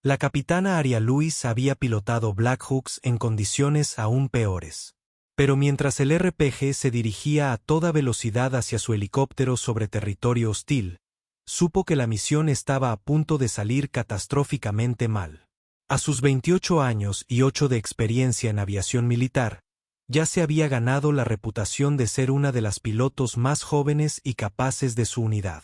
La capitana Aria Lewis había pilotado Blackhawks en condiciones aún peores. Pero mientras el RPG se dirigía a toda velocidad hacia su helicóptero sobre territorio hostil, supo que la misión estaba a punto de salir catastróficamente mal. A sus 28 años y 8 de experiencia en aviación militar, ya se había ganado la reputación de ser una de las pilotos más jóvenes y capaces de su unidad.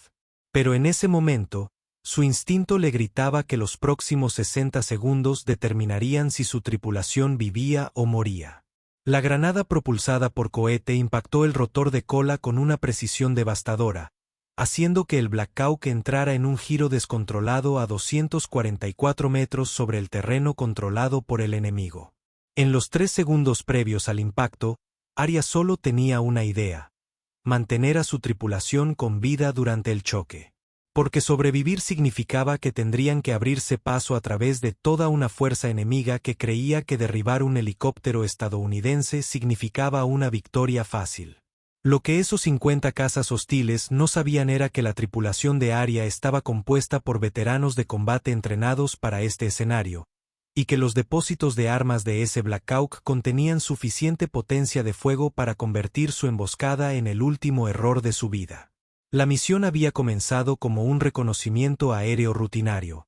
Pero en ese momento, su instinto le gritaba que los próximos 60 segundos determinarían si su tripulación vivía o moría. La granada propulsada por cohete impactó el rotor de cola con una precisión devastadora, haciendo que el Black Hawk entrara en un giro descontrolado a 244 metros sobre el terreno controlado por el enemigo. En los 3 segundos previos al impacto, Aria solo tenía una idea: mantener a su tripulación con vida durante el choque. Porque sobrevivir significaba que tendrían que abrirse paso a través de toda una fuerza enemiga que creía que derribar un helicóptero estadounidense significaba una victoria fácil. Lo que esos 50 cazas hostiles no sabían era que la tripulación de Aria estaba compuesta por veteranos de combate entrenados para este escenario, y que los depósitos de armas de ese Black Hawk contenían suficiente potencia de fuego para convertir su emboscada en el último error de su vida. La misión había comenzado como un reconocimiento aéreo rutinario: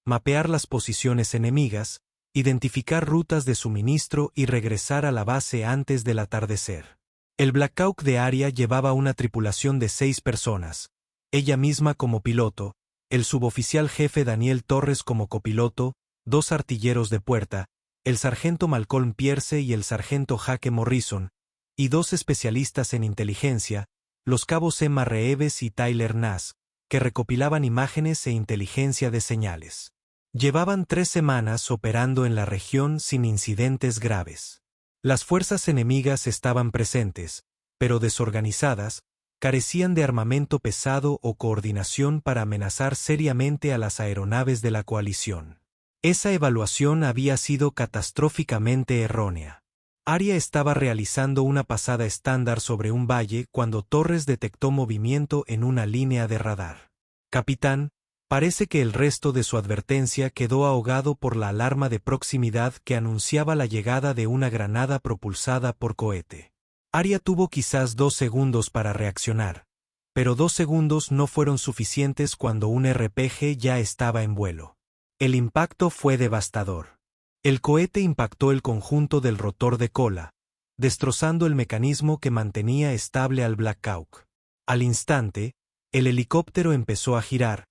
mapear las posiciones enemigas, identificar rutas de suministro y regresar a la base antes del atardecer. El Black Hawk de Aria llevaba una tripulación de 6 personas, ella misma como piloto, el suboficial jefe Daniel Torres como copiloto, 2 artilleros de puerta, el sargento Malcolm Pierce y el sargento Jake Morrison, y 2 especialistas en inteligencia, los cabos Emma Reeves y Tyler Nass, que recopilaban imágenes e inteligencia de señales. Llevaban 3 semanas operando en la región sin incidentes graves. Las fuerzas enemigas estaban presentes, pero desorganizadas, carecían de armamento pesado o coordinación para amenazar seriamente a las aeronaves de la coalición. Esa evaluación había sido catastróficamente errónea. Aria estaba realizando una pasada estándar sobre un valle cuando Torres detectó movimiento en una línea de radar. «Capitán, parece que el resto de su advertencia quedó ahogado por la alarma de proximidad que anunciaba la llegada de una granada propulsada por cohete». Aria tuvo quizás 2 segundos para reaccionar, pero 2 segundos no fueron suficientes cuando un RPG ya estaba en vuelo. El impacto fue devastador. El cohete impactó el conjunto del rotor de cola, destrozando el mecanismo que mantenía estable al Black Hawk. Al instante, el helicóptero empezó a girar,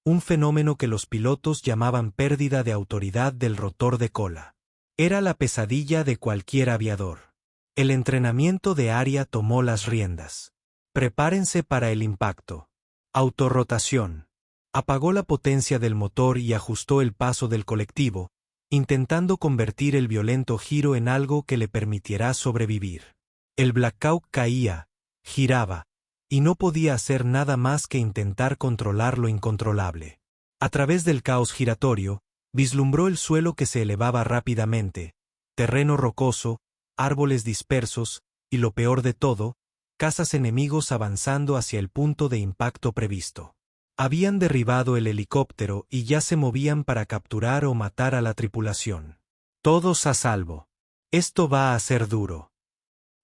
un fenómeno que los pilotos llamaban pérdida de autoridad del rotor de cola. Era la pesadilla de cualquier aviador. El entrenamiento de Aria tomó las riendas. Prepárense para el impacto. Autorrotación. Apagó la potencia del motor y ajustó el paso del colectivo, intentando convertir el violento giro en algo que le permitiera sobrevivir. El Black Hawk caía, giraba, y no podía hacer nada más que intentar controlar lo incontrolable. A través del caos giratorio, vislumbró el suelo que se elevaba rápidamente, terreno rocoso, árboles dispersos, y lo peor de todo, cazas enemigos avanzando hacia el punto de impacto previsto. Habían derribado el helicóptero y ya se movían para capturar o matar a la tripulación. Todos a salvo. Esto va a ser duro.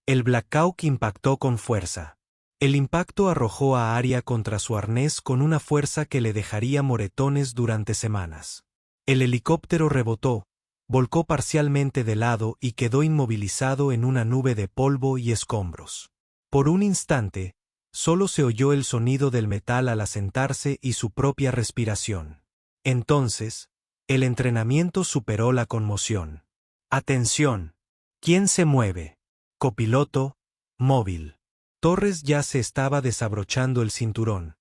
El Black Hawk impactó con fuerza. El impacto arrojó a Aria contra su arnés con una fuerza que le dejaría moretones durante semanas. El helicóptero rebotó, volcó parcialmente de lado y quedó inmovilizado en una nube de polvo y escombros. Por un instante, solo se oyó el sonido del metal al asentarse y su propia respiración. Entonces, el entrenamiento superó la conmoción. «Atención. ¿Quién se mueve?» «Copiloto, móvil». Torres ya se estaba desabrochando el cinturón.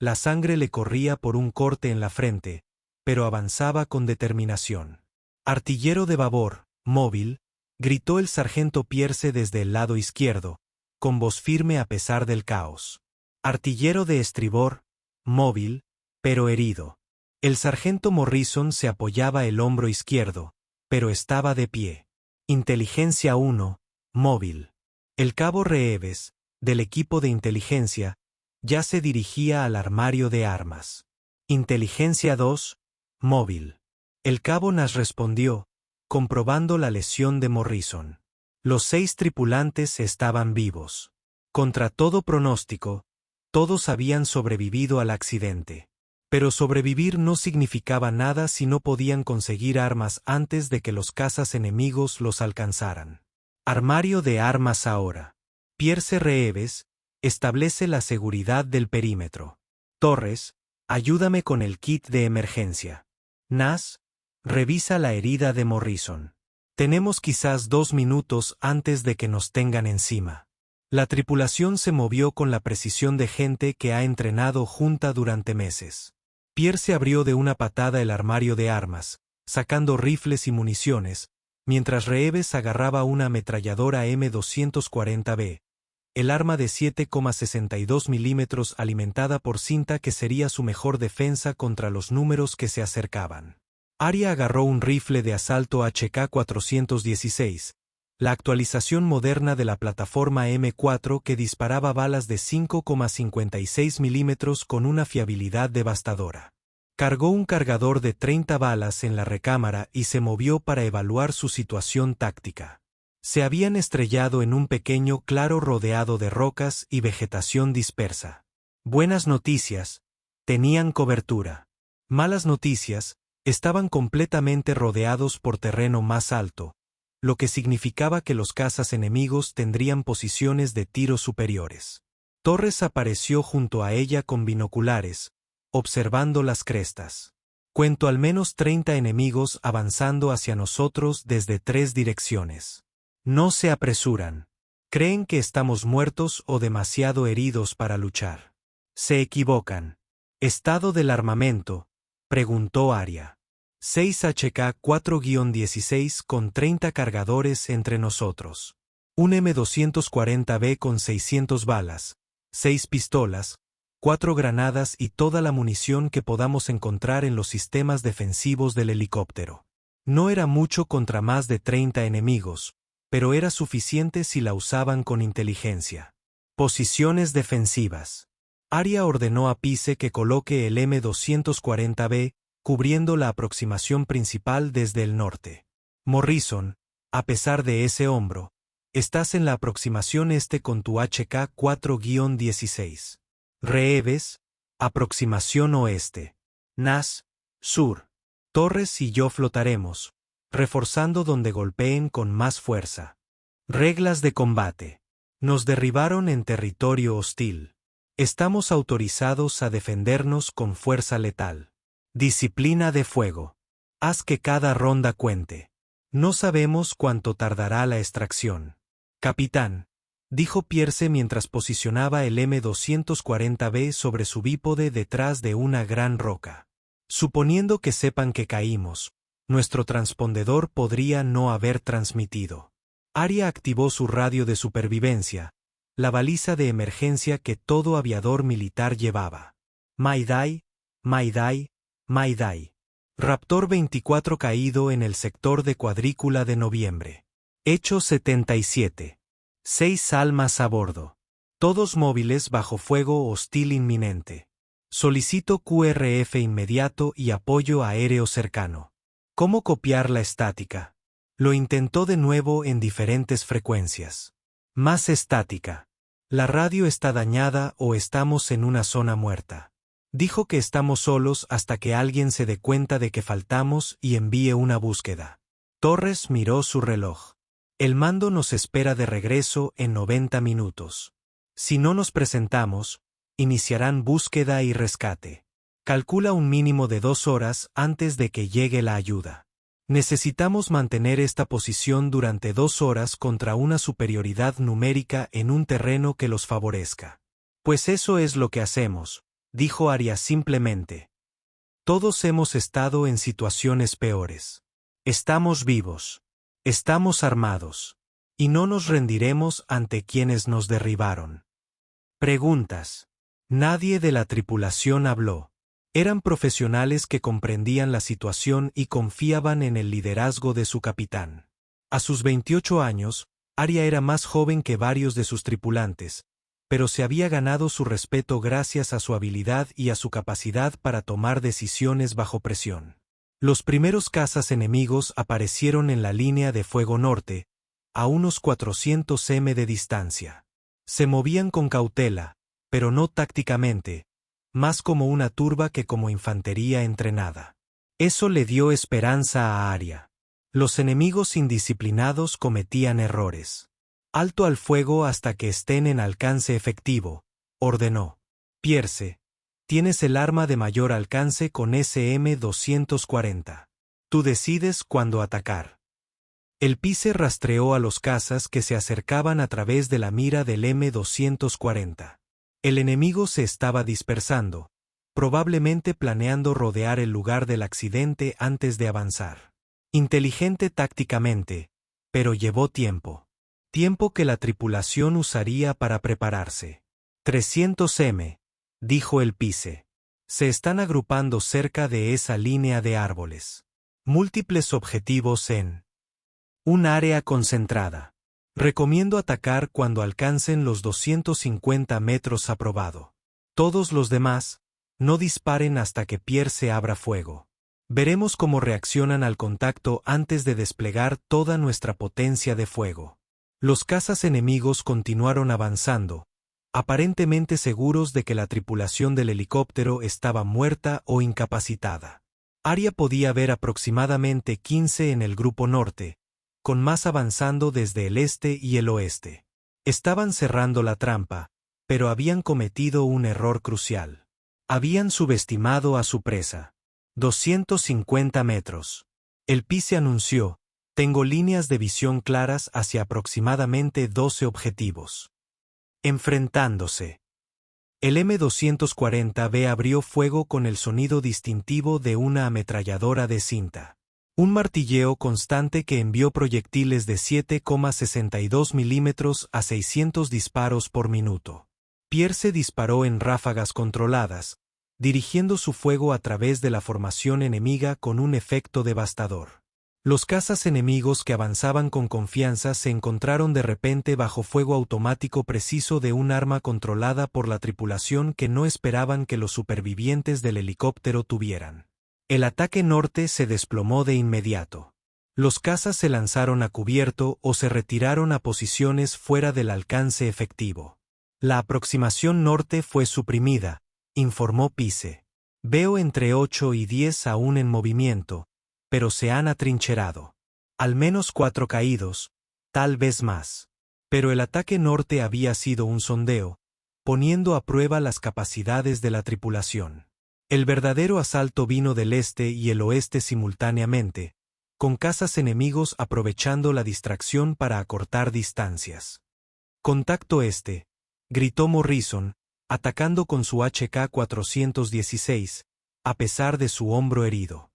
La sangre le corría por un corte en la frente, pero avanzaba con determinación. «Artillero de babor, móvil», gritó el sargento Pierce desde el lado izquierdo, con voz firme a pesar del caos. «Artillero de estribor, móvil, pero herido». El sargento Morrison se apoyaba el hombro izquierdo, pero estaba de pie. «Inteligencia 1, móvil». El cabo Reeves, del equipo de inteligencia, ya se dirigía al armario de armas. «Inteligencia 2, móvil». El cabo Nash respondió, comprobando la lesión de Morrison. Los 6 tripulantes estaban vivos. Contra todo pronóstico, todos habían sobrevivido al accidente. Pero sobrevivir no significaba nada si no podían conseguir armas antes de que los cazas enemigos los alcanzaran. Armario de armas ahora. Pierce Reeves, establece la seguridad del perímetro. Torres, ayúdame con el kit de emergencia. Nash, revisa la herida de Morrison. Tenemos quizás 2 minutos antes de que nos tengan encima. La tripulación se movió con la precisión de gente que ha entrenado junta durante meses. Pierce abrió de una patada el armario de armas, sacando rifles y municiones, mientras Reeves agarraba una ametralladora M240B, el arma de 7,62 milímetros alimentada por cinta que sería su mejor defensa contra los números que se acercaban. Arya agarró un rifle de asalto HK-416, la actualización moderna de la plataforma M4 que disparaba balas de 5,56 milímetros con una fiabilidad devastadora. Cargó un cargador de 30 balas en la recámara y se movió para evaluar su situación táctica. Se habían estrellado en un pequeño claro rodeado de rocas y vegetación dispersa. Buenas noticias, tenían cobertura. Malas noticias, estaban completamente rodeados por terreno más alto, lo que significaba que los cazas enemigos tendrían posiciones de tiro superiores. Torres apareció junto a ella con binoculares, observando las crestas. Cuento al menos 30 enemigos avanzando hacia nosotros desde 3 direcciones. No se apresuran. Creen que estamos muertos o demasiado heridos para luchar. Se equivocan. ¿Estado del armamento?, preguntó Arya. 6 HK-4-16 con 30 cargadores entre nosotros. Un M240B con 600 balas, 6 pistolas, 4 granadas y toda la munición que podamos encontrar en los sistemas defensivos del helicóptero. No era mucho contra más de 30 enemigos, pero era suficiente si la usaban con inteligencia. Posiciones defensivas. Arya ordenó a Pice que coloque el M240B, cubriendo la aproximación principal desde el norte. Morrison, a pesar de ese hombro, estás en la aproximación este con tu HK-4-16. Reeves, aproximación oeste. Nash, sur. Torres y yo flotaremos, reforzando donde golpeen con más fuerza. Reglas de combate. Nos derribaron en territorio hostil. Estamos autorizados a defendernos con fuerza letal. Disciplina de fuego. Haz que cada ronda cuente. No sabemos cuánto tardará la extracción. Capitán, dijo Pierce mientras posicionaba el M240B sobre su bípode detrás de una gran roca. Suponiendo que sepan que caímos, nuestro transpondedor podría no haber transmitido. Arya activó su radio de supervivencia, la baliza de emergencia que todo aviador militar llevaba. Mayday, Mayday, Mayday. Raptor 24 caído en el sector de cuadrícula de noviembre. Hecho 77. 6 almas a bordo. Todos móviles bajo fuego hostil inminente. Solicito QRF inmediato y apoyo aéreo cercano. ¿Cómo copiar la estática? Lo intentó de nuevo en diferentes frecuencias. Más estática. La radio está dañada o estamos en una zona muerta. Dijo que estamos solos hasta que alguien se dé cuenta de que faltamos y envíe una búsqueda. Torres miró su reloj. El mando nos espera de regreso en 90 minutos. Si no nos presentamos, iniciarán búsqueda y rescate. Calcula un mínimo de 2 horas antes de que llegue la ayuda. Necesitamos mantener esta posición durante 2 horas contra una superioridad numérica en un terreno que los favorezca. Pues eso es lo que hacemos, dijo Arya simplemente. Todos hemos estado en situaciones peores. Estamos vivos. Estamos armados. Y no nos rendiremos ante quienes nos derribaron. Preguntas. Nadie de la tripulación habló. Eran profesionales que comprendían la situación y confiaban en el liderazgo de su capitán. A sus 28 años, Arya era más joven que varios de sus tripulantes, pero se había ganado su respeto gracias a su habilidad y a su capacidad para tomar decisiones bajo presión. Los primeros cazas enemigos aparecieron en la línea de fuego norte, a unos 400 m de distancia. Se movían con cautela, pero no tácticamente, más como una turba que como infantería entrenada. Eso le dio esperanza a Arya. Los enemigos indisciplinados cometían errores. Alto al fuego hasta que estén en alcance efectivo, ordenó. Pierce, tienes el arma de mayor alcance con SM-240. Tú decides cuándo atacar. El Pice rastreó a los cazas que se acercaban a través de la mira del M-240. El enemigo se estaba dispersando, probablemente planeando rodear el lugar del accidente antes de avanzar. Inteligente tácticamente, pero llevó tiempo. Tiempo que la tripulación usaría para prepararse. 300 m, dijo el Pice. Se están agrupando cerca de esa línea de árboles. Múltiples objetivos en un área concentrada. Recomiendo atacar cuando alcancen los 250 metros aprobado. Todos los demás, no disparen hasta que Pierce abra fuego. Veremos cómo reaccionan al contacto antes de desplegar toda nuestra potencia de fuego. Los cazas enemigos continuaron avanzando, aparentemente seguros de que la tripulación del helicóptero estaba muerta o incapacitada. Arya podía ver aproximadamente 15 en el grupo norte, con más avanzando desde el este y el oeste. Estaban cerrando la trampa, pero habían cometido un error crucial. Habían subestimado a su presa. 250 metros. El Pice anunció, tengo líneas de visión claras hacia aproximadamente 12 objetivos. Enfrentándose. El M-240B abrió fuego con el sonido distintivo de una ametralladora de cinta. Un martilleo constante que envió proyectiles de 7,62 milímetros a 600 disparos por minuto. Pierce disparó en ráfagas controladas, dirigiendo su fuego a través de la formación enemiga con un efecto devastador. Los cazas enemigos que avanzaban con confianza se encontraron de repente bajo fuego automático preciso de un arma controlada por la tripulación que no esperaban que los supervivientes del helicóptero tuvieran. El ataque norte se desplomó de inmediato. Los cazas se lanzaron a cubierto o se retiraron a posiciones fuera del alcance efectivo. La aproximación norte fue suprimida, informó Pice. Veo entre 8 y 10 aún en movimiento, pero se han atrincherado. Al menos 4 caídos, tal vez más. Pero el ataque norte había sido un sondeo, poniendo a prueba las capacidades de la tripulación. El verdadero asalto vino del este y el oeste simultáneamente, con cazas enemigos aprovechando la distracción para acortar distancias. Contacto este, gritó Morrison, atacando con su HK-416, a pesar de su hombro herido.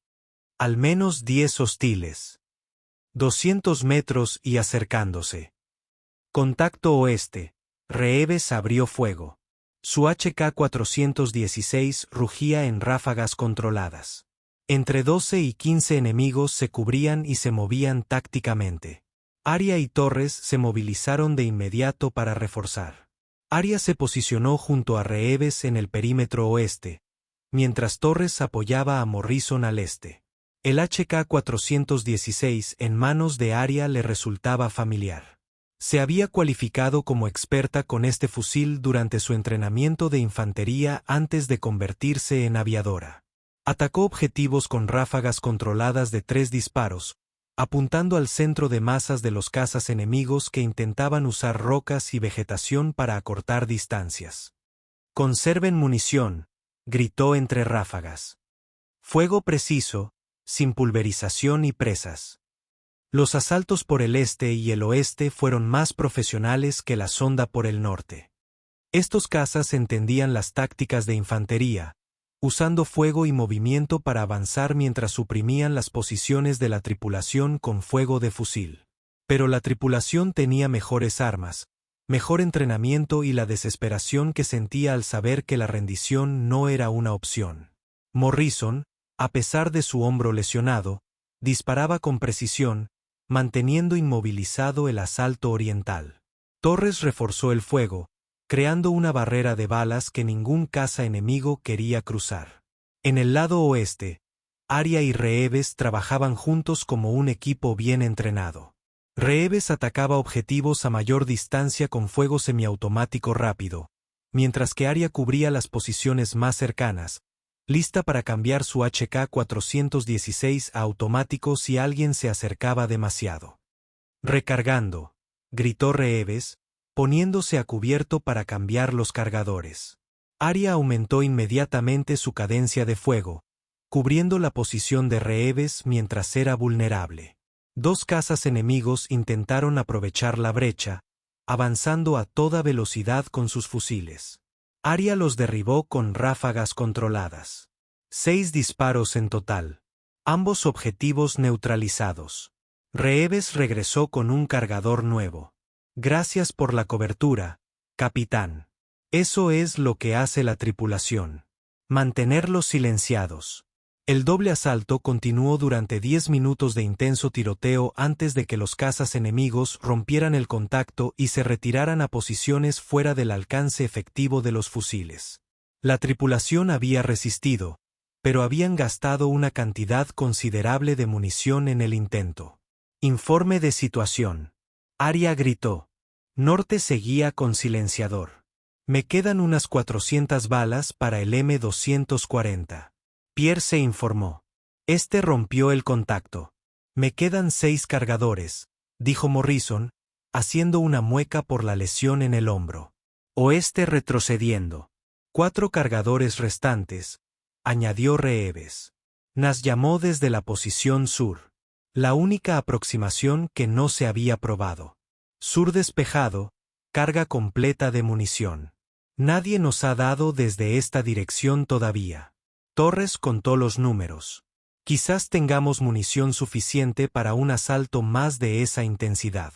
Al menos 10 hostiles. 200 metros y acercándose. Contacto oeste, Reeves abrió fuego. Su HK-416 rugía en ráfagas controladas. Entre 12 y 15 enemigos se cubrían y se movían tácticamente. Arya y Torres se movilizaron de inmediato para reforzar. Arya se posicionó junto a Reeves en el perímetro oeste, mientras Torres apoyaba a Morrison al este. El HK-416 en manos de Arya le resultaba familiar. Se había cualificado como experta con este fusil durante su entrenamiento de infantería antes de convertirse en aviadora. Atacó objetivos con ráfagas controladas de 3 disparos, apuntando al centro de masas de los cazas enemigos que intentaban usar rocas y vegetación para acortar distancias. «Conserven munición», gritó entre ráfagas. Fuego preciso, sin pulverización y presas. Los asaltos por el este y el oeste fueron más profesionales que la sonda por el norte. Estos cazas entendían las tácticas de infantería, usando fuego y movimiento para avanzar mientras suprimían las posiciones de la tripulación con fuego de fusil. Pero la tripulación tenía mejores armas, mejor entrenamiento y la desesperación que sentía al saber que la rendición no era una opción. Morrison, a pesar de su hombro lesionado, disparaba con precisión, manteniendo inmovilizado el asalto oriental. Torres reforzó el fuego, creando una barrera de balas que ningún caza enemigo quería cruzar. En el lado oeste, Arya y Reeves trabajaban juntos como un equipo bien entrenado. Reeves atacaba objetivos a mayor distancia con fuego semiautomático rápido, mientras que Arya cubría las posiciones más cercanas, lista para cambiar su HK-416 a automático si alguien se acercaba demasiado. «Recargando», gritó Reeves, poniéndose a cubierto para cambiar los cargadores. Arya aumentó inmediatamente su cadencia de fuego, cubriendo la posición de Reeves mientras era vulnerable. 2 cazas enemigos intentaron aprovechar la brecha, avanzando a toda velocidad con sus fusiles. Arya los derribó con ráfagas controladas. 6 disparos en total. Ambos objetivos neutralizados. Reeves regresó con un cargador nuevo. «Gracias por la cobertura, capitán. Eso es lo que hace la tripulación. Mantenerlos silenciados». El doble asalto continuó durante 10 minutos de intenso tiroteo antes de que los cazas enemigos rompieran el contacto y se retiraran a posiciones fuera del alcance efectivo de los fusiles. La tripulación había resistido, pero habían gastado una cantidad considerable de munición en el intento. Informe de situación. Arya gritó. Norte seguía con silenciador. Me quedan unas 400 balas para el M240. Pierce informó. Este rompió el contacto. Me quedan 6 cargadores, dijo Morrison, haciendo una mueca por la lesión en el hombro. Oeste retrocediendo. 4 cargadores restantes, añadió Reeves. Nas llamó desde la posición sur. La única aproximación que no se había probado. Sur despejado, carga completa de munición. Nadie nos ha dado desde esta dirección todavía. Torres contó los números. Quizás tengamos munición suficiente para un asalto más de esa intensidad.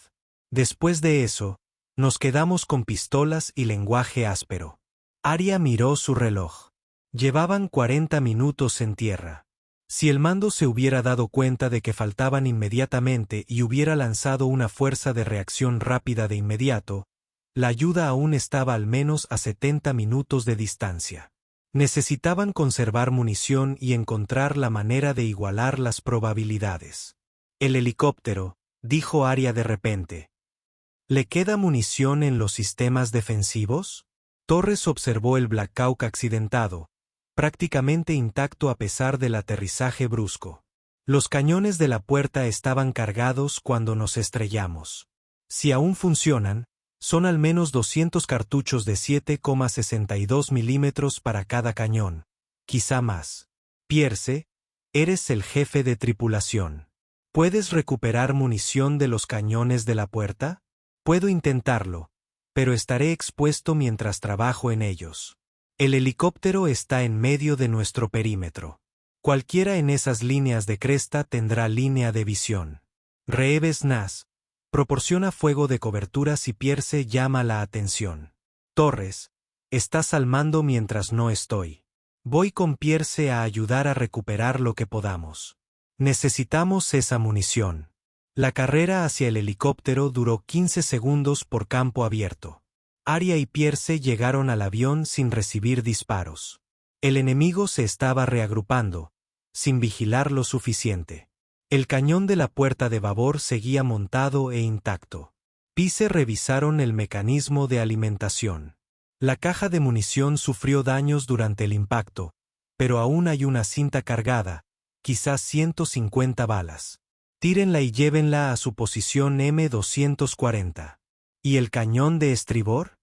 Después de eso, nos quedamos con pistolas y lenguaje áspero. Arya miró su reloj. Llevaban 40 minutos en tierra. Si el mando se hubiera dado cuenta de que faltaban inmediatamente y hubiera lanzado una fuerza de reacción rápida de inmediato, la ayuda aún estaba al menos a 70 minutos de distancia. Necesitaban conservar munición y encontrar la manera de igualar las probabilidades. El helicóptero, dijo Arya de repente. ¿Le queda munición en los sistemas defensivos? Torres observó el Black Hawk accidentado, prácticamente intacto a pesar del aterrizaje brusco. Los cañones de la puerta estaban cargados cuando nos estrellamos. Si aún funcionan, son al menos 200 cartuchos de 7,62 milímetros para cada cañón, quizá más. Pierce, eres el jefe de tripulación. ¿Puedes recuperar munición de los cañones de la puerta? Puedo intentarlo, pero estaré expuesto mientras trabajo en ellos. El helicóptero está en medio de nuestro perímetro. Cualquiera en esas líneas de cresta tendrá línea de visión. Reeves Nas proporciona fuego de cobertura si Pierce llama la atención. Torres, estás al mando mientras no estoy. Voy con Pierce a ayudar a recuperar lo que podamos. Necesitamos esa munición. La carrera hacia el helicóptero duró 15 segundos por campo abierto. Arya y Pierce llegaron al avión sin recibir disparos. El enemigo se estaba reagrupando, sin vigilar lo suficiente. El cañón de la puerta de babor seguía montado e intacto. Pierce revisaron el mecanismo de alimentación. La caja de munición sufrió daños durante el impacto, pero aún hay una cinta cargada, quizás 150 balas. Tírenla y llévenla a su posición M240. ¿Y el cañón de estribor?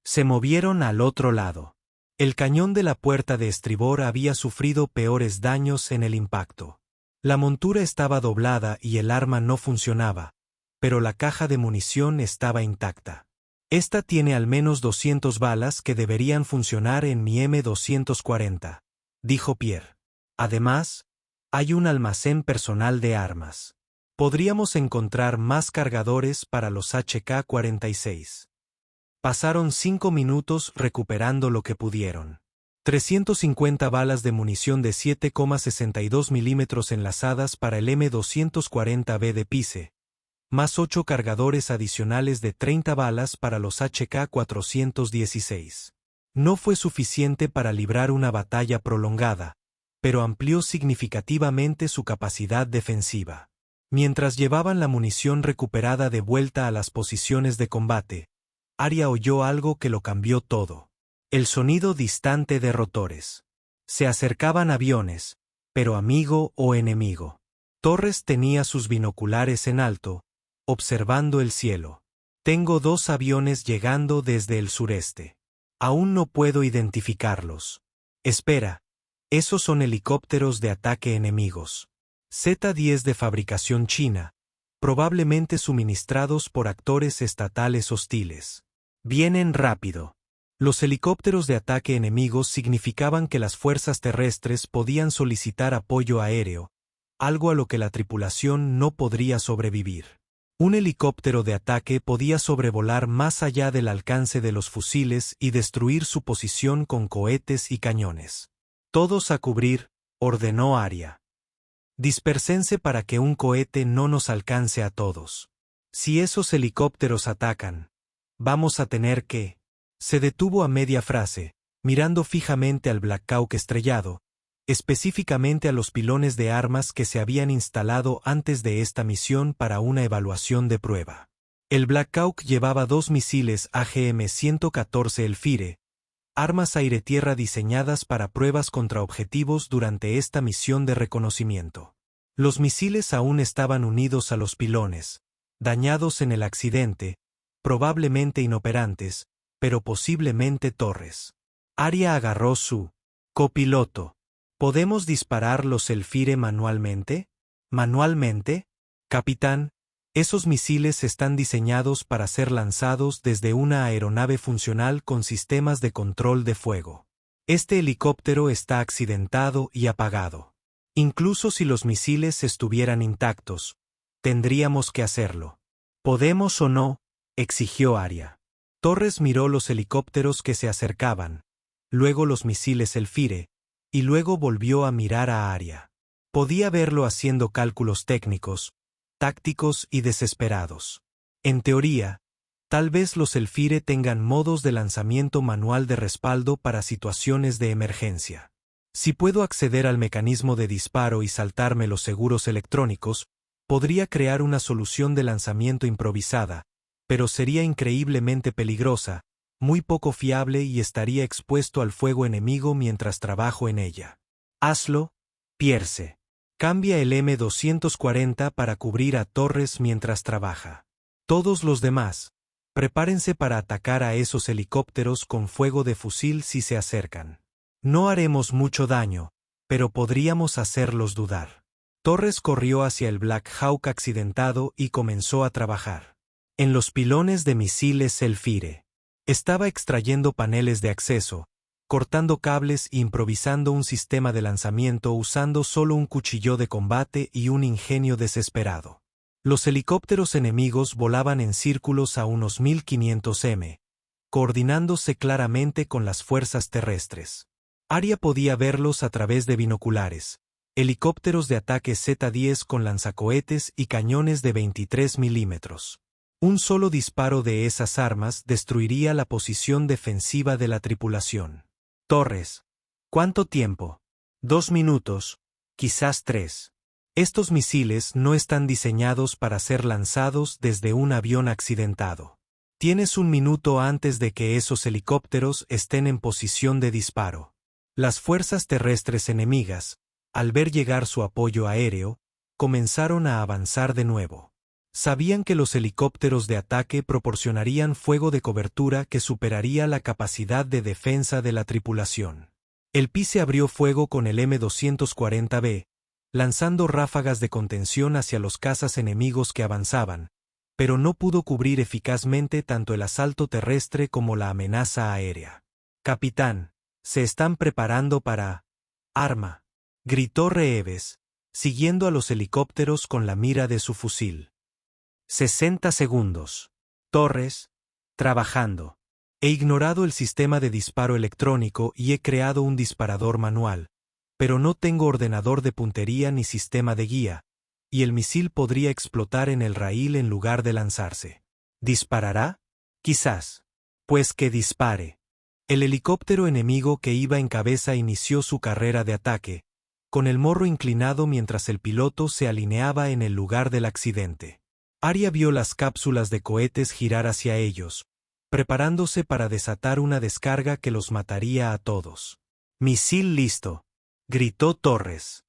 Se movieron al otro lado. El cañón de la puerta de estribor había sufrido peores daños en el impacto. La montura estaba doblada y el arma no funcionaba, pero la caja de munición estaba intacta. Esta tiene al menos 200 balas que deberían funcionar en mi M240, dijo Pierre. Además, hay un almacén personal de armas. Podríamos encontrar más cargadores para los HK-46. Pasaron 5 minutos recuperando lo que pudieron. 350 balas de munición de 7,62 milímetros enlazadas para el M240B de Pierce, más 8 cargadores adicionales de 30 balas para los HK-416. No fue suficiente para librar una batalla prolongada, pero amplió significativamente su capacidad defensiva. Mientras llevaban la munición recuperada de vuelta a las posiciones de combate, Arya oyó algo que lo cambió todo. El sonido distante de rotores. Se acercaban aviones, pero amigo o enemigo. Torres tenía sus binoculares en alto, observando el cielo. Tengo 2 aviones llegando desde el sureste. Aún no puedo identificarlos. Espera, esos son helicópteros de ataque enemigos. Z-10 de fabricación china, probablemente suministrados por actores estatales hostiles. Vienen rápido. Los helicópteros de ataque enemigos significaban que las fuerzas terrestres podían solicitar apoyo aéreo, algo a lo que la tripulación no podría sobrevivir. Un helicóptero de ataque podía sobrevolar más allá del alcance de los fusiles y destruir su posición con cohetes y cañones. Todos a cubrir, ordenó Arya. Dispersense para que un cohete no nos alcance a todos. Si esos helicópteros atacan, vamos a tener que... Se detuvo a media frase, mirando fijamente al Black Hawk estrellado, específicamente a los pilones de armas que se habían instalado antes de esta misión para una evaluación de prueba. El Black Hawk llevaba 2 misiles AGM-114 Elfire, armas aire-tierra diseñadas para pruebas contra objetivos durante esta misión de reconocimiento. Los misiles aún estaban unidos a los pilones, dañados en el accidente, probablemente inoperantes, pero posiblemente torres. Arya agarró su copiloto. ¿Podemos disparar los Elfire manualmente? ¿Manualmente? Capitán, esos misiles están diseñados para ser lanzados desde una aeronave funcional con sistemas de control de fuego. Este helicóptero está accidentado y apagado. Incluso si los misiles estuvieran intactos, tendríamos que hacerlo. ¿Podemos o no?, exigió Arya. Torres miró los helicópteros que se acercaban, luego los misiles Elfire, y luego volvió a mirar a Arya. Podía verlo haciendo cálculos técnicos, tácticos y desesperados. En teoría, tal vez los Elfire tengan modos de lanzamiento manual de respaldo para situaciones de emergencia. Si puedo acceder al mecanismo de disparo y saltarme los seguros electrónicos, podría crear una solución de lanzamiento improvisada, pero sería increíblemente peligrosa, muy poco fiable y estaría expuesto al fuego enemigo mientras trabajo en ella. Hazlo, Pierce. Cambia el M240 para cubrir a Torres mientras trabaja. Todos los demás, prepárense para atacar a esos helicópteros con fuego de fusil si se acercan. No haremos mucho daño, pero podríamos hacerlos dudar. Torres corrió hacia el Black Hawk accidentado y comenzó a trabajar. En los pilones de misiles Elfire. Estaba extrayendo paneles de acceso, cortando cables e improvisando un sistema de lanzamiento usando solo un cuchillo de combate y un ingenio desesperado. Los helicópteros enemigos volaban en círculos a unos 1500 m, coordinándose claramente con las fuerzas terrestres. Arya podía verlos a través de binoculares, helicópteros de ataque Z-10 con lanzacohetes y cañones de 23 milímetros. Un solo disparo de esas armas destruiría la posición defensiva de la tripulación. Torres. ¿Cuánto tiempo? 2 minutos, quizás 3. Estos misiles no están diseñados para ser lanzados desde un avión accidentado. Tienes 1 minuto antes de que esos helicópteros estén en posición de disparo. Las fuerzas terrestres enemigas, al ver llegar su apoyo aéreo, comenzaron a avanzar de nuevo. Sabían que los helicópteros de ataque proporcionarían fuego de cobertura que superaría la capacidad de defensa de la tripulación. El PI abrió fuego con el M240B, lanzando ráfagas de contención hacia los cazas enemigos que avanzaban, pero no pudo cubrir eficazmente tanto el asalto terrestre como la amenaza aérea. «Capitán, se están preparando para... arma», gritó Reeves, siguiendo a los helicópteros con la mira de su fusil. 60 segundos. Torres, trabajando. He ignorado el sistema de disparo electrónico y he creado un disparador manual, pero no tengo ordenador de puntería ni sistema de guía, y el misil podría explotar en el raíl en lugar de lanzarse. ¿Disparará? Quizás. Pues que dispare. El helicóptero enemigo que iba en cabeza inició su carrera de ataque, con el morro inclinado mientras el piloto se alineaba en el lugar del accidente. Arya vio las cápsulas de cohetes girar hacia ellos, preparándose para desatar una descarga que los mataría a todos. «Misil listo», gritó Torres.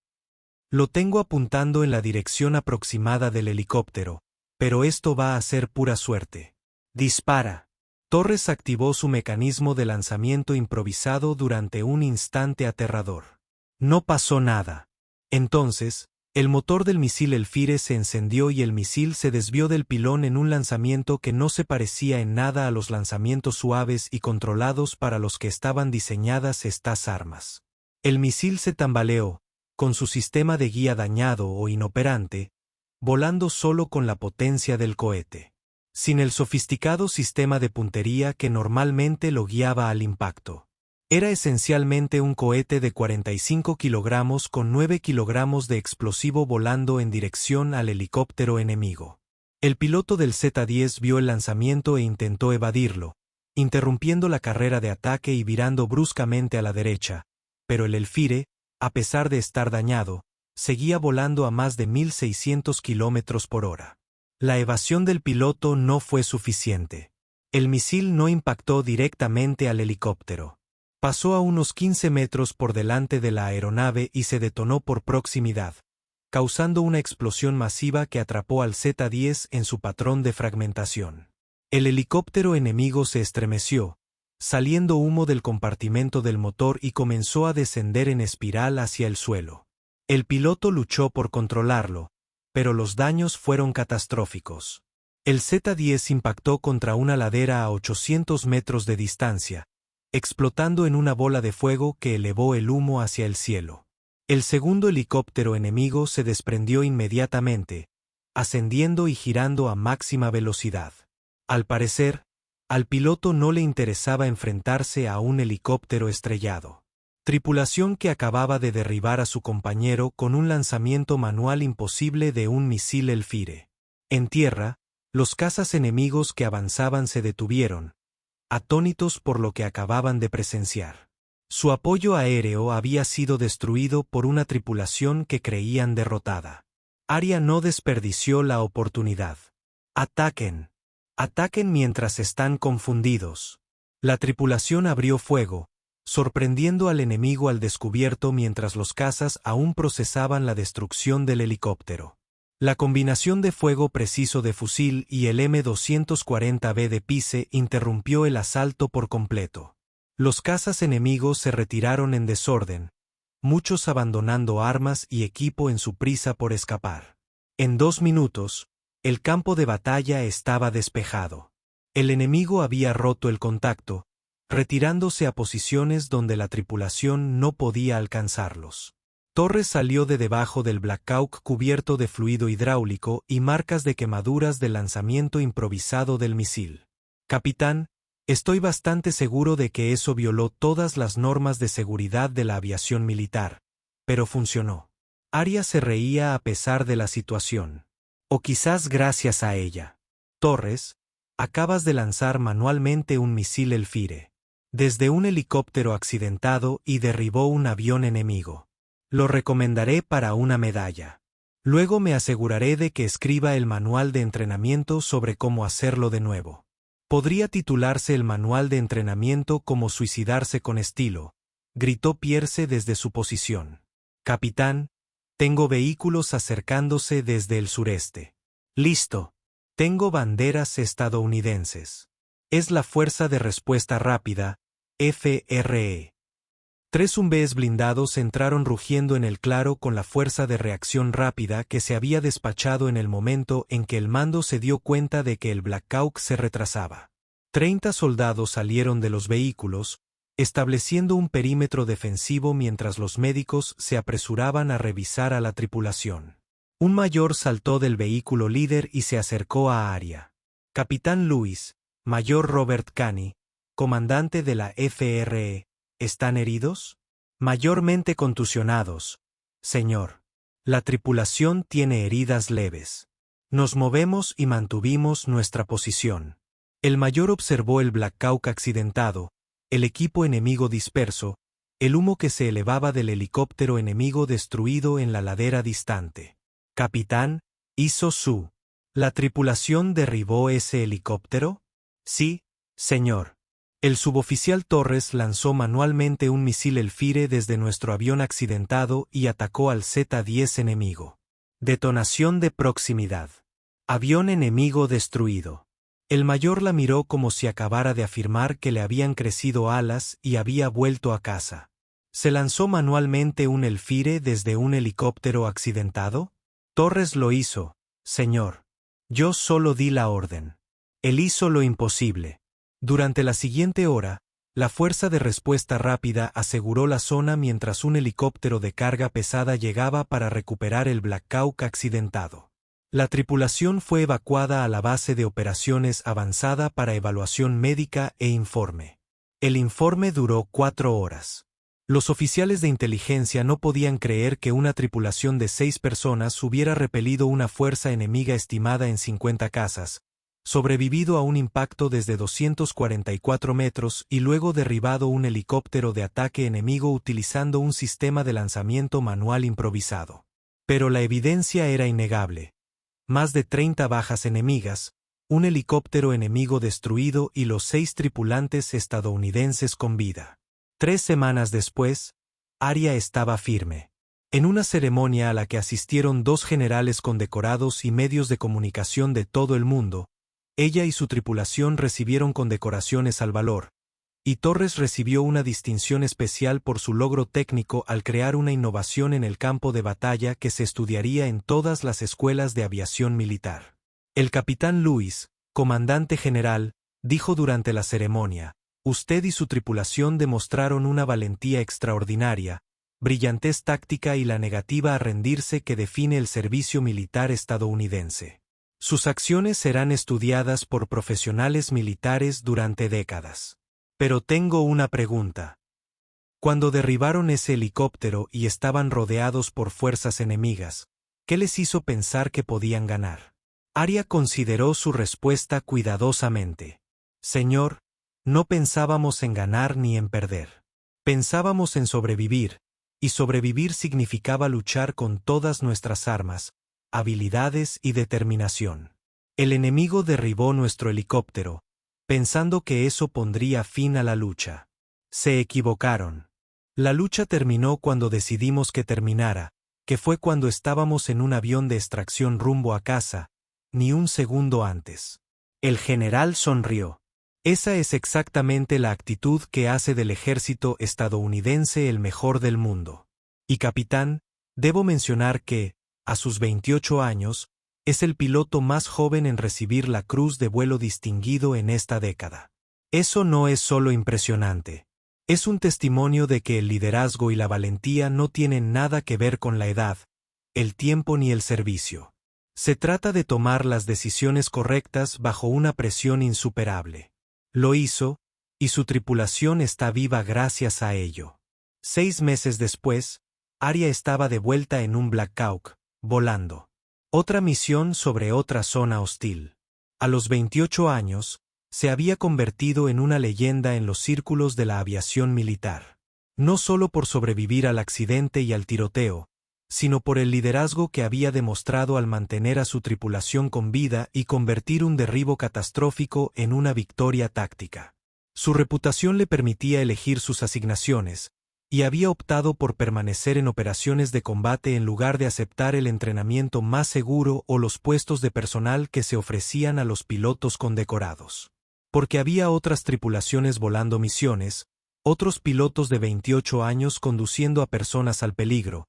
«Lo tengo apuntando en la dirección aproximada del helicóptero, pero esto va a ser pura suerte. Dispara». Torres activó su mecanismo de lanzamiento improvisado durante un instante aterrador. No pasó nada. Entonces, el motor del misil Elfire se encendió y el misil se desvió del pilón en un lanzamiento que no se parecía en nada a los lanzamientos suaves y controlados para los que estaban diseñadas estas armas. El misil se tambaleó, con su sistema de guía dañado o inoperante, volando solo con la potencia del cohete, sin el sofisticado sistema de puntería que normalmente lo guiaba al impacto. Era esencialmente un cohete de 45 kilogramos con 9 kilogramos de explosivo volando en dirección al helicóptero enemigo. El piloto del Z-10 vio el lanzamiento e intentó evadirlo, interrumpiendo la carrera de ataque y virando bruscamente a la derecha, pero el Elfire, a pesar de estar dañado, seguía volando a más de 1.600 kilómetros por hora. La evasión del piloto no fue suficiente. El misil no impactó directamente al helicóptero. Pasó a unos 15 metros por delante de la aeronave y se detonó por proximidad, causando una explosión masiva que atrapó al Z-10 en su patrón de fragmentación. El helicóptero enemigo se estremeció, saliendo humo del compartimento del motor y comenzó a descender en espiral hacia el suelo. El piloto luchó por controlarlo, pero los daños fueron catastróficos. El Z-10 impactó contra una ladera a 800 metros de distancia, explotando en una bola de fuego que elevó el humo hacia el cielo. El segundo helicóptero enemigo se desprendió inmediatamente, ascendiendo y girando a máxima velocidad. Al parecer, al piloto no le interesaba enfrentarse a un helicóptero estrellado. Tripulación que acababa de derribar a su compañero con un lanzamiento manual imposible de un misil Elfire. En tierra, los cazas enemigos que avanzaban se detuvieron, atónitos por lo que acababan de presenciar. Su apoyo aéreo había sido destruido por una tripulación que creían derrotada. Arya no desperdició la oportunidad. «Ataquen. Ataquen mientras están confundidos». La tripulación abrió fuego, sorprendiendo al enemigo al descubierto mientras los cazas aún procesaban la destrucción del helicóptero. La combinación de fuego preciso de fusil y el M240B de Pice interrumpió el asalto por completo. Los cazas enemigos se retiraron en desorden, muchos abandonando armas y equipo en su prisa por escapar. En 2 minutos, el campo de batalla estaba despejado. El enemigo había roto el contacto, retirándose a posiciones donde la tripulación no podía alcanzarlos. Torres salió de debajo del Black Hawk cubierto de fluido hidráulico y marcas de quemaduras del lanzamiento improvisado del misil. «Capitán, estoy bastante seguro de que eso violó todas las normas de seguridad de la aviación militar, pero funcionó». Arya se reía a pesar de la situación. «O quizás gracias a ella. Torres, acabas de lanzar manualmente un misil Elfire desde un helicóptero accidentado y derribó un avión enemigo. Lo recomendaré para una medalla. Luego me aseguraré de que escriba el manual de entrenamiento sobre cómo hacerlo de nuevo. Podría titularse el manual de entrenamiento como suicidarse con estilo», gritó Pierce desde su posición. «Capitán, tengo vehículos acercándose desde el sureste». «Listo. Tengo banderas estadounidenses. Es la Fuerza de Respuesta Rápida, FRE. 3 Humvees blindados entraron rugiendo en el claro con la fuerza de reacción rápida que se había despachado en el momento en que el mando se dio cuenta de que el Black Hawk se retrasaba. 30 soldados salieron de los vehículos, estableciendo un perímetro defensivo mientras los médicos se apresuraban a revisar a la tripulación. Un mayor saltó del vehículo líder y se acercó a Arya. «Capitán Lewis, Mayor Robert Cany, comandante de la FRE, ¿están heridos?» «Mayormente contusionados, señor. La tripulación tiene heridas leves. Nos movemos y mantuvimos nuestra posición». El mayor observó el Black Hawk accidentado, el equipo enemigo disperso, el humo que se elevaba del helicóptero enemigo destruido en la ladera distante. «Capitán, hizo su. ¿La tripulación derribó ese helicóptero?» «Sí, señor». El suboficial Torres lanzó manualmente un misil Elfire desde nuestro avión accidentado y atacó al Z-10 enemigo. Detonación de proximidad. Avión enemigo destruido. El mayor la miró como si acabara de afirmar que le habían crecido alas y había vuelto a casa. ¿Se lanzó manualmente un Elfire desde un helicóptero accidentado? Torres lo hizo, señor. Yo solo di la orden. Él hizo lo imposible. Durante la siguiente hora, la Fuerza de Respuesta Rápida aseguró la zona mientras un helicóptero de carga pesada llegaba para recuperar el Black Hawk accidentado. La tripulación fue evacuada a la base de operaciones avanzada para evaluación médica e informe. El informe duró 4 horas. Los oficiales de inteligencia no podían creer que una tripulación de 6 personas hubiera repelido una fuerza enemiga estimada en 50 casas, sobrevivido a un impacto desde 244 metros y luego derribado un helicóptero de ataque enemigo utilizando un sistema de lanzamiento manual improvisado. Pero la evidencia era innegable. Más de 30 bajas enemigas, un helicóptero enemigo destruido y los 6 tripulantes estadounidenses con vida. 3 semanas después, Aria estaba firme. En una ceremonia a la que asistieron 2 generales condecorados y medios de comunicación de todo el mundo, ella y su tripulación recibieron condecoraciones al valor, y Torres recibió una distinción especial por su logro técnico al crear una innovación en el campo de batalla que se estudiaría en todas las escuelas de aviación militar. El capitán Lewis, comandante general, dijo durante la ceremonia: «Usted y su tripulación demostraron una valentía extraordinaria, brillantez táctica y la negativa a rendirse que define el servicio militar estadounidense. Sus acciones serán estudiadas por profesionales militares durante décadas. Pero tengo una pregunta. Cuando derribaron ese helicóptero y estaban rodeados por fuerzas enemigas, ¿qué les hizo pensar que podían ganar?» Aria consideró su respuesta cuidadosamente. «Señor, no pensábamos en ganar ni en perder. Pensábamos en sobrevivir, y sobrevivir significaba luchar con todas nuestras armas, habilidades y determinación. El enemigo derribó nuestro helicóptero, pensando que eso pondría fin a la lucha. Se equivocaron. La lucha terminó cuando decidimos que terminara, que fue cuando estábamos en un avión de extracción rumbo a casa, ni un segundo antes». El general sonrió. Esa es exactamente la actitud que hace del ejército estadounidense el mejor del mundo. Y capitán, debo mencionar que, a sus 28 años, es el piloto más joven en recibir la Cruz de Vuelo Distinguido en esta década. Eso no es solo impresionante. Es un testimonio de que el liderazgo y la valentía no tienen nada que ver con la edad, el tiempo ni el servicio. Se trata de tomar las decisiones correctas bajo una presión insuperable. Lo hizo, y su tripulación está viva gracias a ello. 6 meses después, Aria estaba de vuelta en un Black Hawk, volando. Otra misión sobre otra zona hostil. A los 28 años, se había convertido en una leyenda en los círculos de la aviación militar. No solo por sobrevivir al accidente y al tiroteo, sino por el liderazgo que había demostrado al mantener a su tripulación con vida y convertir un derribo catastrófico en una victoria táctica. Su reputación le permitía elegir sus asignaciones, y había optado por permanecer en operaciones de combate en lugar de aceptar el entrenamiento más seguro o los puestos de personal que se ofrecían a los pilotos condecorados. Porque había otras tripulaciones volando misiones, otros pilotos de 28 años conduciendo a personas al peligro,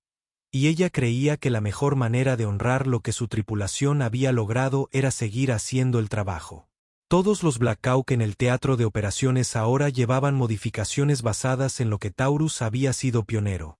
y ella creía que la mejor manera de honrar lo que su tripulación había logrado era seguir haciendo el trabajo. Todos los Black Hawk en el teatro de operaciones ahora llevaban modificaciones basadas en lo que Taurus había sido pionero.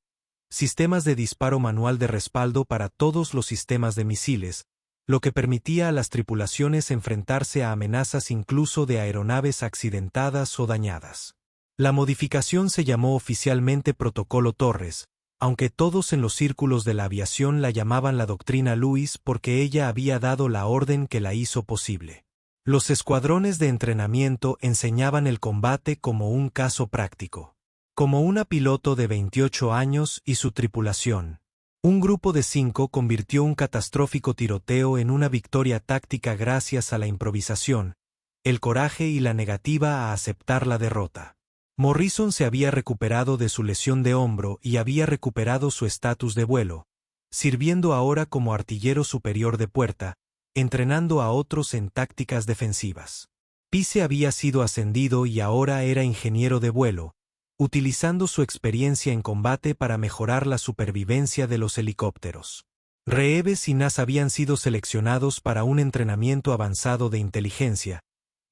Sistemas de disparo manual de respaldo para todos los sistemas de misiles, lo que permitía a las tripulaciones enfrentarse a amenazas incluso de aeronaves accidentadas o dañadas. La modificación se llamó oficialmente Protocolo Torres, aunque todos en los círculos de la aviación la llamaban la Doctrina Lewis porque ella había dado la orden que la hizo posible. Los escuadrones de entrenamiento enseñaban el combate como un caso práctico. como una piloto de 28 años y su tripulación. Un grupo de 5 convirtió un catastrófico tiroteo en una victoria táctica gracias a la improvisación, el coraje y la negativa a aceptar la derrota. Morrison se había recuperado de su lesión de hombro y había recuperado su estatus de vuelo, sirviendo ahora como artillero superior de puerta, entrenando a otros en tácticas defensivas. Pease había sido ascendido y ahora era ingeniero de vuelo, utilizando su experiencia en combate para mejorar la supervivencia de los helicópteros. Reeves y Nas habían sido seleccionados para un entrenamiento avanzado de inteligencia,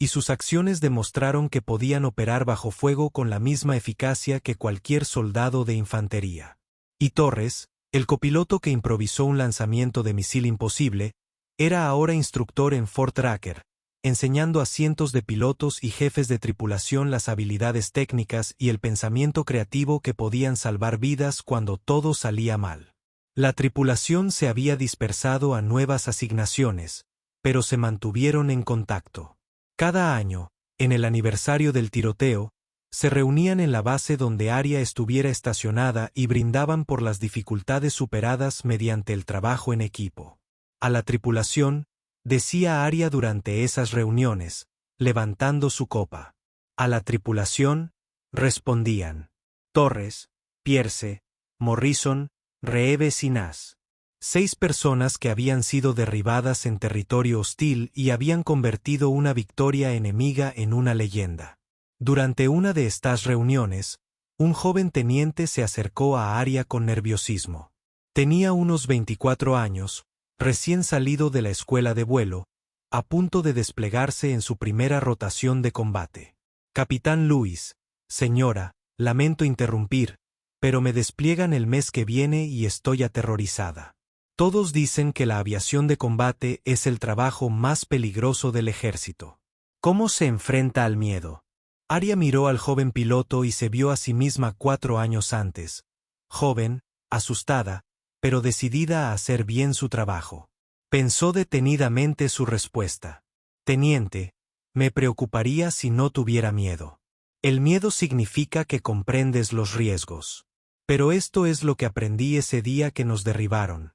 y sus acciones demostraron que podían operar bajo fuego con la misma eficacia que cualquier soldado de infantería. Y Torres, el copiloto que improvisó un lanzamiento de misil imposible, era ahora instructor en Fort Rucker, enseñando a cientos de pilotos y jefes de tripulación las habilidades técnicas y el pensamiento creativo que podían salvar vidas cuando todo salía mal. La tripulación se había dispersado a nuevas asignaciones, pero se mantuvieron en contacto. Cada año, en el aniversario del tiroteo, se reunían en la base donde Aria estuviera estacionada y brindaban por las dificultades superadas mediante el trabajo en equipo. A la tripulación, decía Aria durante esas reuniones, levantando su copa. A la tripulación, respondían Torres, Pierce, Morrison, Reeves y Nas. 6 personas que habían sido derribadas en territorio hostil y habían convertido una victoria enemiga en una leyenda. Durante una de estas reuniones, un joven teniente se acercó a Aria con nerviosismo. Tenía unos 24 años, recién salido de la escuela de vuelo, a punto de desplegarse en su primera rotación de combate. Capitán Lewis, señora, lamento interrumpir, pero me despliegan el mes que viene y estoy aterrorizada. Todos dicen que la aviación de combate es el trabajo más peligroso del ejército. ¿Cómo se enfrenta al miedo? Aria miró al joven piloto y se vio a sí misma 4 años antes, joven, asustada, pero decidida a hacer bien su trabajo. Pensó detenidamente su respuesta. Teniente, me preocuparía si no tuviera miedo. El miedo significa que comprendes los riesgos. Pero esto es lo que aprendí ese día que nos derribaron.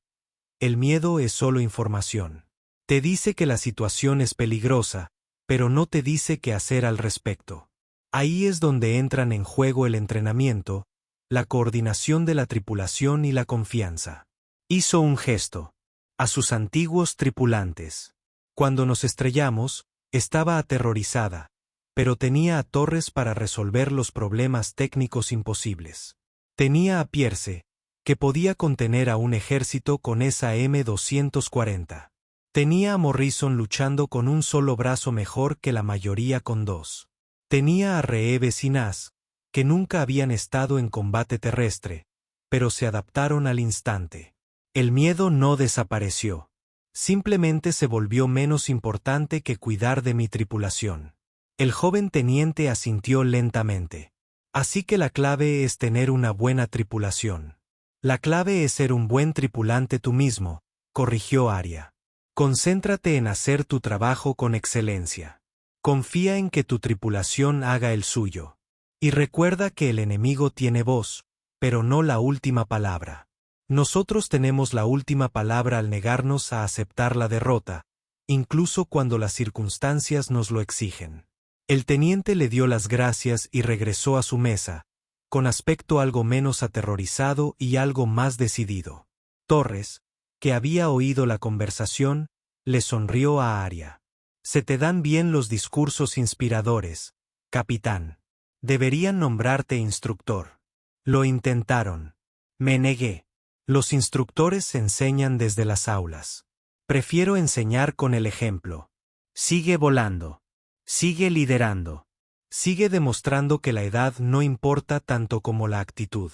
El miedo es solo información. Te dice que la situación es peligrosa, pero no te dice qué hacer al respecto. Ahí es donde entran en juego el entrenamiento, la coordinación de la tripulación y la confianza. Hizo un gesto a sus antiguos tripulantes. Cuando nos estrellamos, estaba aterrorizada, pero tenía a Torres para resolver los problemas técnicos imposibles. Tenía a Pierce, que podía contener a un ejército con esa M240. Tenía a Morrison luchando con un solo brazo mejor que la mayoría con 2. Tenía a Reeves y Nas, que nunca habían estado en combate terrestre, pero se adaptaron al instante. El miedo no desapareció. Simplemente se volvió menos importante que cuidar de mi tripulación. El joven teniente asintió lentamente. Así que la clave es tener una buena tripulación. La clave es ser un buen tripulante tú mismo, corrigió Aria. Concéntrate en hacer tu trabajo con excelencia. Confía en que tu tripulación haga el suyo. Y recuerda que el enemigo tiene voz, pero no la última palabra. Nosotros tenemos la última palabra al negarnos a aceptar la derrota, incluso cuando las circunstancias nos lo exigen. El teniente le dio las gracias y regresó a su mesa, con aspecto algo menos aterrorizado y algo más decidido. Torres, que había oído la conversación, le sonrió a Aria. Se te dan bien los discursos inspiradores, capitán. Deberían nombrarte instructor. Lo intentaron. Me negué. Los instructores enseñan desde las aulas. Prefiero enseñar con el ejemplo. Sigue volando. Sigue liderando. Sigue demostrando que la edad no importa tanto como la actitud.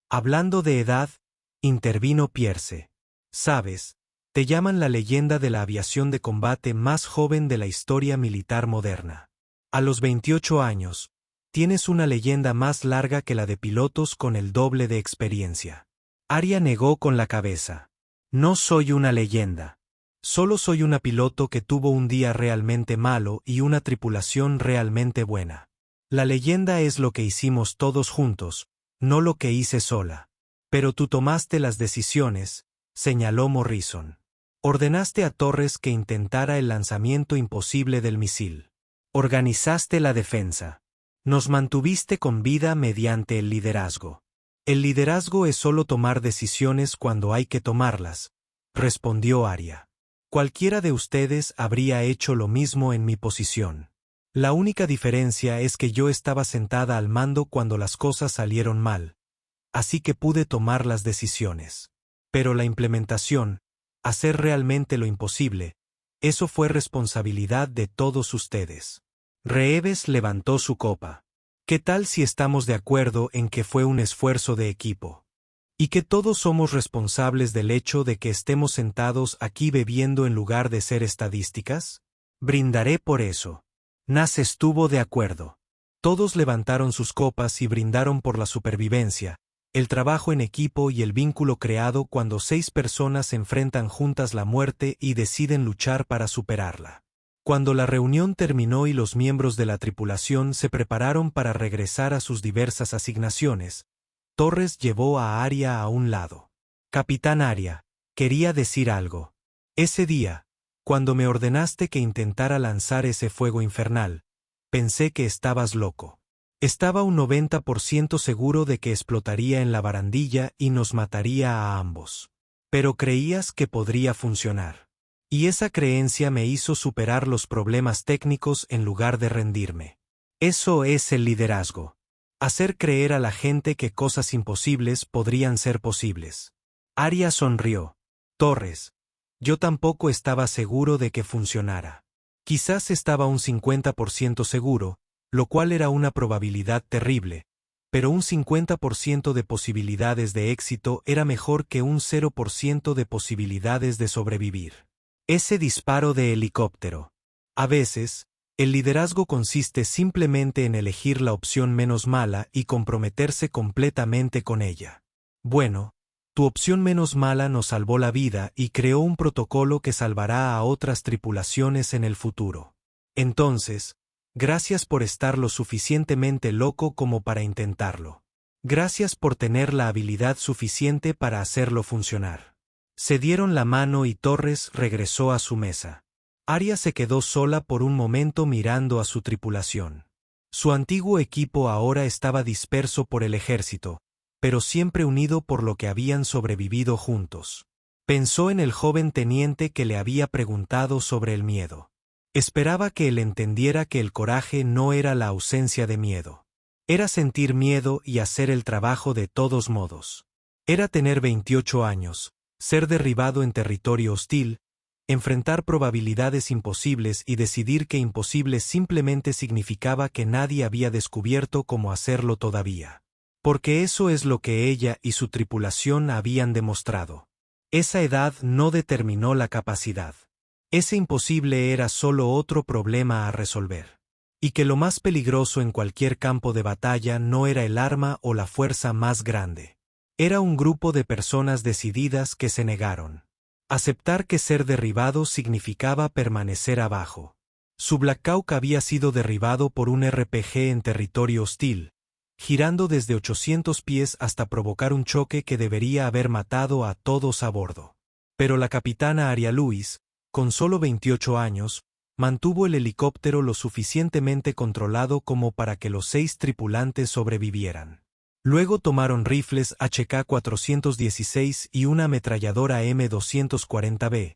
Hablando de edad, intervino Pierce. Sabes, te llaman la leyenda de la aviación de combate más joven de la historia militar moderna. A los 28 años, tienes una leyenda más larga que la de pilotos con el doble de experiencia. Aria negó con la cabeza. No soy una leyenda. Solo soy una piloto que tuvo un día realmente malo y una tripulación realmente buena. La leyenda es lo que hicimos todos juntos, no lo que hice sola. Pero tú tomaste las decisiones, señaló Morrison. Ordenaste a Torres que intentara el lanzamiento imposible del misil. Organizaste la defensa. Nos mantuviste con vida mediante el liderazgo. El liderazgo es solo tomar decisiones cuando hay que tomarlas, respondió Arya. Cualquiera de ustedes habría hecho lo mismo en mi posición. La única diferencia es que yo estaba sentada al mando cuando las cosas salieron mal, así que pude tomar las decisiones. Pero la implementación, hacer realmente lo imposible, eso fue responsabilidad de todos ustedes. Reeves levantó su copa. ¿Qué tal si estamos de acuerdo en que fue un esfuerzo de equipo? Y que todos somos responsables del hecho de que estemos sentados aquí bebiendo en lugar de ser estadísticas? Brindaré por eso. Nas estuvo de acuerdo. Todos levantaron sus copas y brindaron por la supervivencia, el trabajo en equipo y el vínculo creado cuando 6 personas enfrentan juntas la muerte y deciden luchar para superarla. Cuando la reunión terminó y los miembros de la tripulación se prepararon para regresar a sus diversas asignaciones, Torres llevó a Arya a un lado. Capitán Arya, quería decir algo. Ese día, cuando me ordenaste que intentara lanzar ese fuego infernal, pensé que estabas loco. Estaba un 90% seguro de que explotaría en la barandilla y nos mataría a ambos. Pero creías que podría funcionar. Y esa creencia me hizo superar los problemas técnicos en lugar de rendirme. Eso es el liderazgo. Hacer creer a la gente que cosas imposibles podrían ser posibles. Arya sonrió. Torres, yo tampoco estaba seguro de que funcionara. Quizás estaba un 50% seguro, lo cual era una probabilidad terrible, pero un 50% de posibilidades de éxito era mejor que un 0% de posibilidades de sobrevivir. Ese disparo de helicóptero. A veces, el liderazgo consiste simplemente en elegir la opción menos mala y comprometerse completamente con ella. Bueno, tu opción menos mala nos salvó la vida y creó un protocolo que salvará a otras tripulaciones en el futuro. Entonces, gracias por estar lo suficientemente loco como para intentarlo. Gracias por tener la habilidad suficiente para hacerlo funcionar. Se dieron la mano y Torres regresó a su mesa. Arya se quedó sola por un momento mirando a su tripulación. Su antiguo equipo ahora estaba disperso por el ejército, pero siempre unido por lo que habían sobrevivido juntos. Pensó en el joven teniente que le había preguntado sobre el miedo. Esperaba que él entendiera que el coraje no era la ausencia de miedo. Era sentir miedo y hacer el trabajo de todos modos. Era tener 28 años, ser derribado en territorio hostil, enfrentar probabilidades imposibles y decidir que imposible simplemente significaba que nadie había descubierto cómo hacerlo todavía. Porque eso es lo que ella y su tripulación habían demostrado. Esa edad no determinó la capacidad. Ese imposible era solo otro problema a resolver. Y que lo más peligroso en cualquier campo de batalla no era el arma o la fuerza más grande. Era un grupo de personas decididas que se negaron. Aceptar que ser derribado significaba permanecer abajo. Su Black Hawk había sido derribado por un RPG en territorio hostil, girando desde 800 pies hasta provocar un choque que debería haber matado a todos a bordo. Pero la capitana Arya Lewis, con solo 28 años, mantuvo el helicóptero lo suficientemente controlado como para que los 6 tripulantes sobrevivieran. Luego tomaron rifles HK-416 y una ametralladora M240B.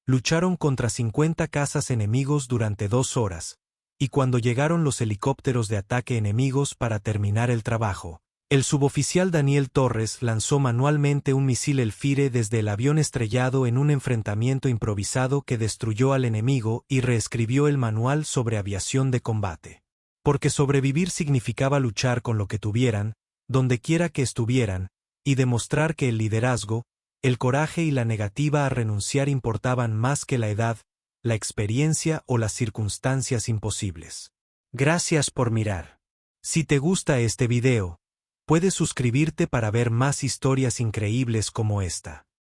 Lucharon contra 50 cazas enemigos durante 2 horas, y cuando llegaron los helicópteros de ataque enemigos para terminar el trabajo, el suboficial Daniel Torres lanzó manualmente un misil Elfire desde el avión estrellado en un enfrentamiento improvisado que destruyó al enemigo y reescribió el manual sobre aviación de combate. Porque sobrevivir significaba luchar con lo que tuvieran, donde quiera que estuvieran, y demostrar que el liderazgo, el coraje y la negativa a renunciar importaban más que la edad, la experiencia o las circunstancias imposibles. Gracias por mirar. Si te gusta este video, puedes suscribirte para ver más historias increíbles como esta.